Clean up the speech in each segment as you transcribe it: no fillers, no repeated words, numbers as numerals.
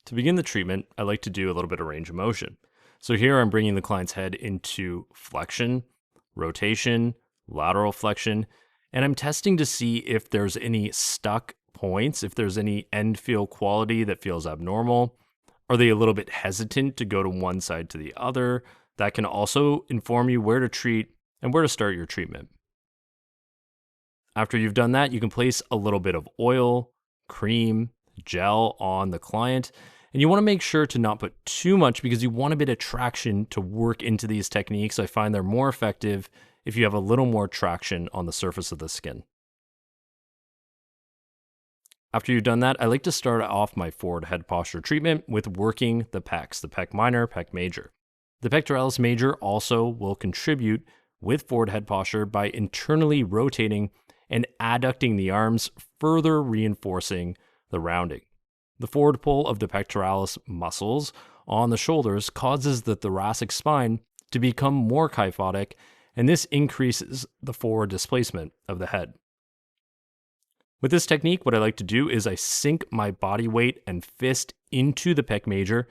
To begin the treatment, I like to do a little bit of range of motion. So here I'm bringing the client's head into flexion, rotation, lateral flexion, and I'm testing to see if there's any stuck points, if there's any end feel quality that feels abnormal. Are they a little bit hesitant to go to one side to the other? That can also inform you where to treat and where to start your treatment. After you've done that, you can place a little bit of oil, cream, gel on the client. And you want to make sure to not put too much because you want a bit of traction to work into these techniques. I find they're more effective if you have a little more traction on the surface of the skin. After you've done that, I like to start off my forward head posture treatment with working the pecs, the pec minor, pec major. The pectoralis major also will contribute with forward head posture by internally rotating and adducting the arms, further reinforcing the rounding. The forward pull of the pectoralis muscles on the shoulders causes the thoracic spine to become more kyphotic, and this increases the forward displacement of the head. With this technique, what I like to do is I sink my body weight and fist into the pec major,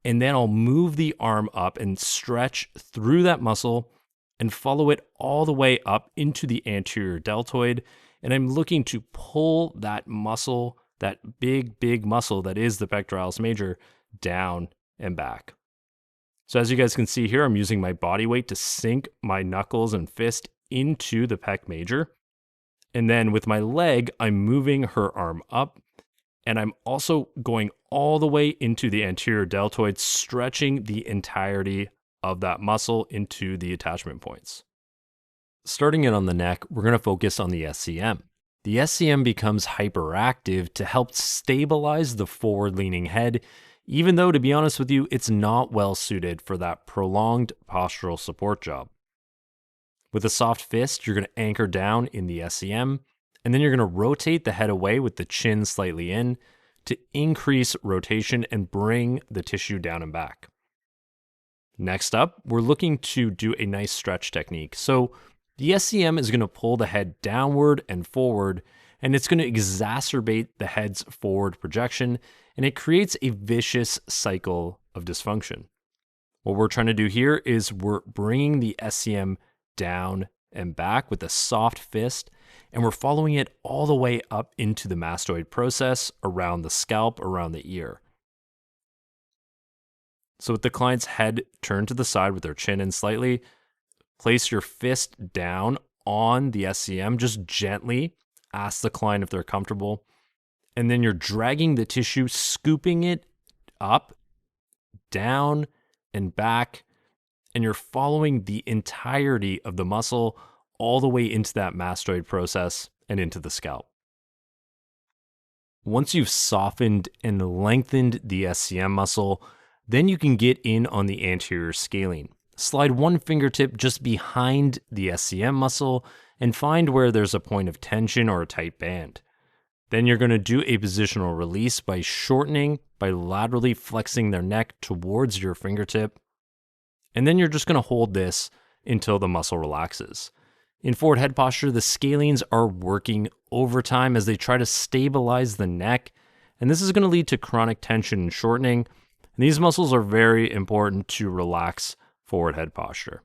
and then I'll move the arm up and stretch through that muscle and follow it all the way up into the anterior deltoid. And I'm looking to pull that muscle, that big muscle that is the pectoralis major, down and back. So as you guys can see here, I'm using my body weight to sink my knuckles and fist into the pec major. And then with my leg, I'm moving her arm up, and I'm also going all the way into the anterior deltoid, stretching the entirety of that muscle into the attachment points. Starting in on the neck, we're going to focus on the SCM. The SCM becomes hyperactive to help stabilize the forward-leaning head, even though, to be honest with you, it's not well suited for that prolonged postural support job. With a soft fist, you're going to anchor down in the SCM, and then you're going to rotate the head away with the chin slightly in to increase rotation and bring the tissue down and back. Next up, we're looking to do a nice stretch technique. So the SCM is going to pull the head downward and forward, and it's going to exacerbate the head's forward projection, and it creates a vicious cycle of dysfunction. What we're trying to do here is we're bringing the SCM down and back with a soft fist, and we're following it all the way up into the mastoid process, around the scalp, around the ear. So with the client's head turned to the side with their chin in slightly, place your fist down on the SCM, just gently ask the client if they're comfortable, and then you're dragging the tissue, scooping it up, down, and back, and you're following the entirety of the muscle all the way into that mastoid process and into the scalp. Once you've softened and lengthened the SCM muscle, then you can get in on the anterior scalene. Slide one fingertip just behind the SCM muscle and find where there's a point of tension or a tight band. Then you're going to do a positional release by shortening, by laterally flexing their neck towards your fingertip. And then you're just going to hold this until the muscle relaxes. In forward head posture, the scalenes are working overtime as they try to stabilize the neck, and this is going to lead to chronic tension and shortening. And these muscles are very important to relax forward head posture.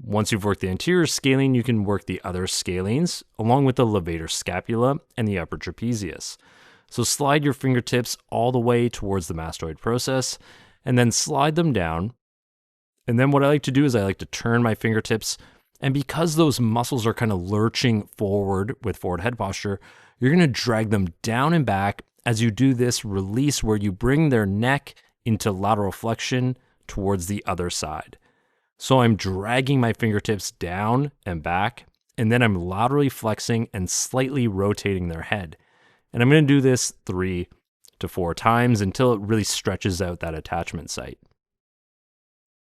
Once you've worked the anterior scalene, you can work the other scalenes, along with the levator scapula and the upper trapezius. So slide your fingertips all the way towards the mastoid process, and then slide them down. And then what I like to do is I like to turn my fingertips, and because those muscles are kind of lurching forward with forward head posture, you're going to drag them down and back as you do this release where you bring their neck into lateral flexion towards the other side. So I'm dragging my fingertips down and back, and then I'm laterally flexing and slightly rotating their head. And I'm going to do this 3 to 4 times until it really stretches out that attachment site.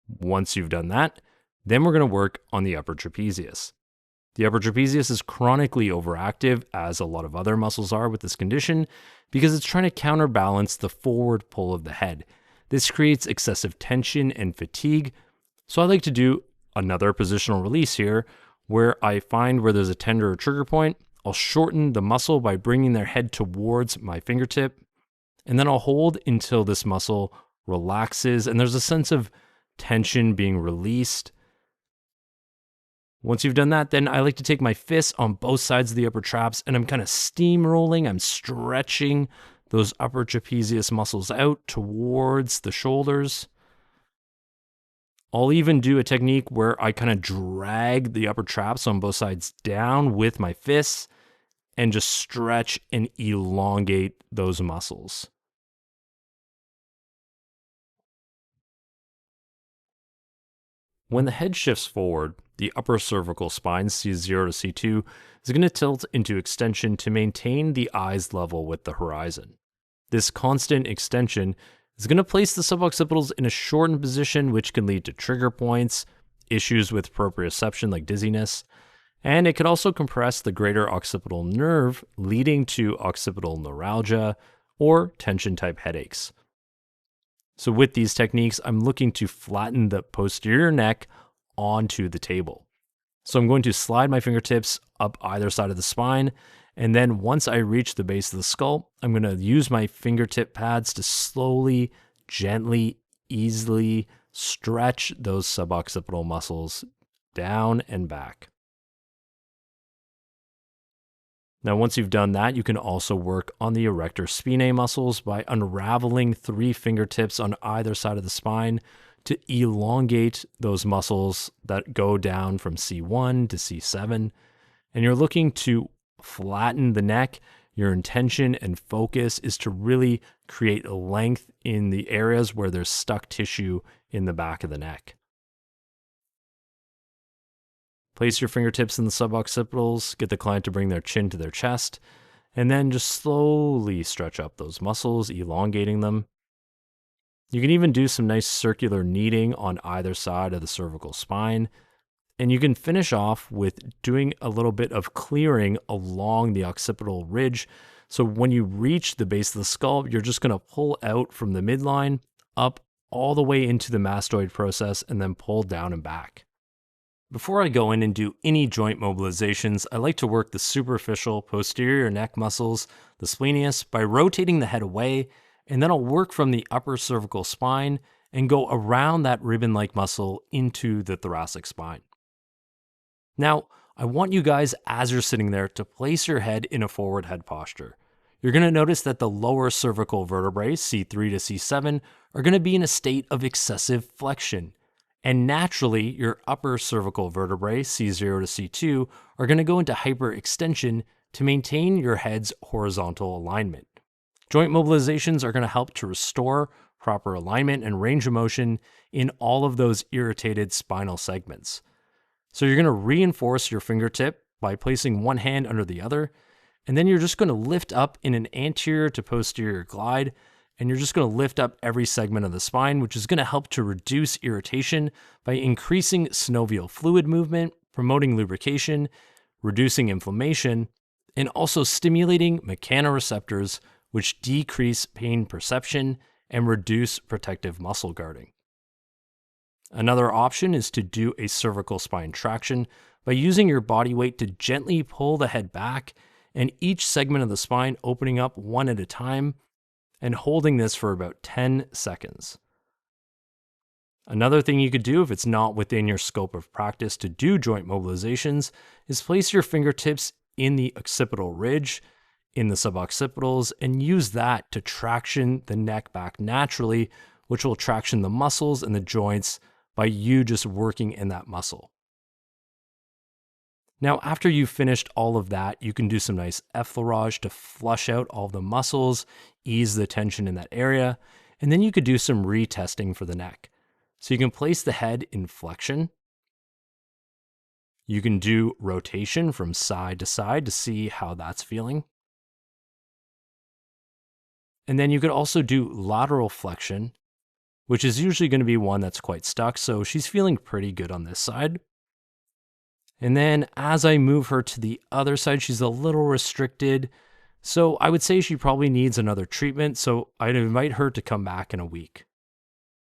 Once you've done that, then we're going to work on the upper trapezius. The upper trapezius is chronically overactive, as a lot of other muscles are with this condition, because it's trying to counterbalance the forward pull of the head. This creates excessive tension and fatigue. So I like to do another positional release here, where I find where there's a tender or trigger point, I'll shorten the muscle by bringing their head towards my fingertip, And then I'll hold until this muscle relaxes and there's a sense of tension being released. Once you've done that, then I like to take my fists on both sides of the upper traps and I'm kind of steamrolling. I'm stretching those upper trapezius muscles out towards the shoulders. I'll even do a technique where I kind of drag the upper traps on both sides down with my fists and just stretch and elongate those muscles. When the head shifts forward, the upper cervical spine, C0 to C2, is going to tilt into extension to maintain the eyes level with the horizon. This constant extension is going to place the suboccipitals in a shortened position, which can lead to trigger points, issues with proprioception like dizziness, and it could also compress the greater occipital nerve, leading to occipital neuralgia or tension type headaches. So with these techniques, I'm looking to flatten the posterior neck onto the table. So I'm going to slide my fingertips up either side of the spine. And then once I reach the base of the skull, I'm going to use my fingertip pads to slowly, gently, easily stretch those suboccipital muscles down and back. Now, once you've done that, you can also work on the erector spinae muscles by unraveling 3 fingertips on either side of the spine to elongate those muscles that go down from C1 to C7. And you're looking to flatten the neck. Your intention and focus is to really create length in the areas where there's stuck tissue in the back of the neck. Place your fingertips in the suboccipitals, get the client to bring their chin to their chest, and then just slowly stretch up those muscles, elongating them. You can even do some nice circular kneading on either side of the cervical spine, and you can finish off with doing a little bit of clearing along the occipital ridge. So when you reach the base of the skull, you're just going to pull out from the midline, up all the way into the mastoid process, and then pull down and back. Before I go in and do any joint mobilizations, I like to work the superficial posterior neck muscles, the splenius, by rotating the head away, and then I'll work from the upper cervical spine and go around that ribbon-like muscle into the thoracic spine. Now, I want you guys, as you're sitting there, to place your head in a forward head posture. You're going to notice that the lower cervical vertebrae, C3 to C7, are going to be in a state of excessive flexion. And naturally, your upper cervical vertebrae, C0 to C2, are going to go into hyperextension to maintain your head's horizontal alignment. Joint mobilizations are going to help to restore proper alignment and range of motion in all of those irritated spinal segments. So you're going to reinforce your fingertip by placing one hand under the other, and then you're just going to lift up in an anterior to posterior glide, and you're just going to lift up every segment of the spine, which is going to help to reduce irritation by increasing synovial fluid movement, promoting lubrication, reducing inflammation, and also stimulating mechanoreceptors, which decrease pain perception and reduce protective muscle guarding. Another option is to do a cervical spine traction by using your body weight to gently pull the head back and each segment of the spine opening up one at a time, and holding this for about 10 seconds. Another thing you could do if it's not within your scope of practice to do joint mobilizations is place your fingertips in the occipital ridge, in the suboccipitals, and use that to traction the neck back naturally, which will traction the muscles and the joints by you just working in that muscle. Now, after you've finished all of that, you can do some nice effleurage to flush out all the muscles, ease the tension in that area, and then you could do some retesting for the neck. So you can place the head in flexion. You can do rotation from side to see how that's feeling. And then you could also do lateral flexion, which is usually going to be one that's quite stuck, so she's feeling pretty good on this side. And then as I move her to the other side, she's a little restricted. So I would say she probably needs another treatment. So I'd invite her to come back in a week.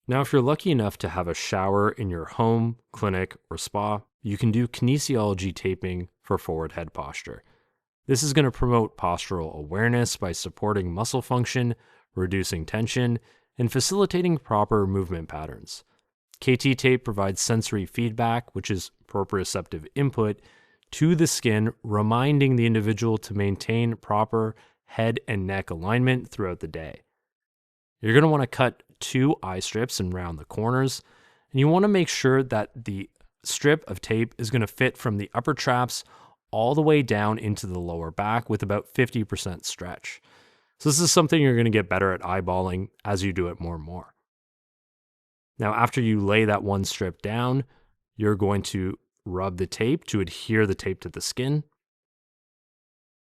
Now, if you're lucky enough to have a shower in your home, clinic, or spa, you can do kinesiology taping for forward head posture. This is going to promote postural awareness by supporting muscle function, reducing tension, and facilitating proper movement patterns. KT tape provides sensory feedback, which is proprioceptive input, to the skin, reminding the individual to maintain proper head and neck alignment throughout the day. You're going to want to cut 2 eye strips and round the corners, and you want to make sure that the strip of tape is going to fit from the upper traps all the way down into the lower back with about 50% stretch. So this is something you're going to get better at eyeballing as you do it more and more. Now, after you lay that one strip down, you're going to rub the tape to adhere the tape to the skin.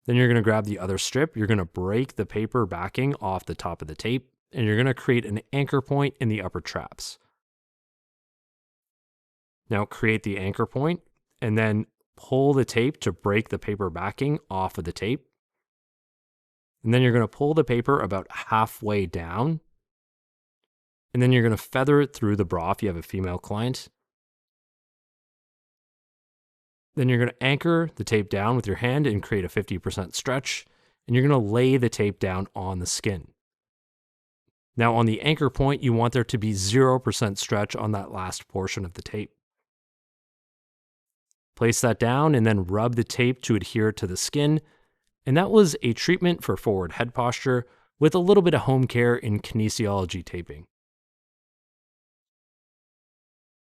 Then you're going to grab the other strip, you're going to break the paper backing off the top of the tape, and you're going to create an anchor point in the upper traps. Now create the anchor point and then pull the tape to break the paper backing off of the tape. And then you're going to pull the paper about halfway down. And then you're going to feather it through the bra if you have a female client. Then you're going to anchor the tape down with your hand and create a 50% stretch. And you're going to lay the tape down on the skin. Now on the anchor point, you want there to be 0% stretch on that last portion of the tape. Place that down and then rub the tape to adhere to the skin. And that was a treatment for forward head posture with a little bit of home care in kinesiology taping.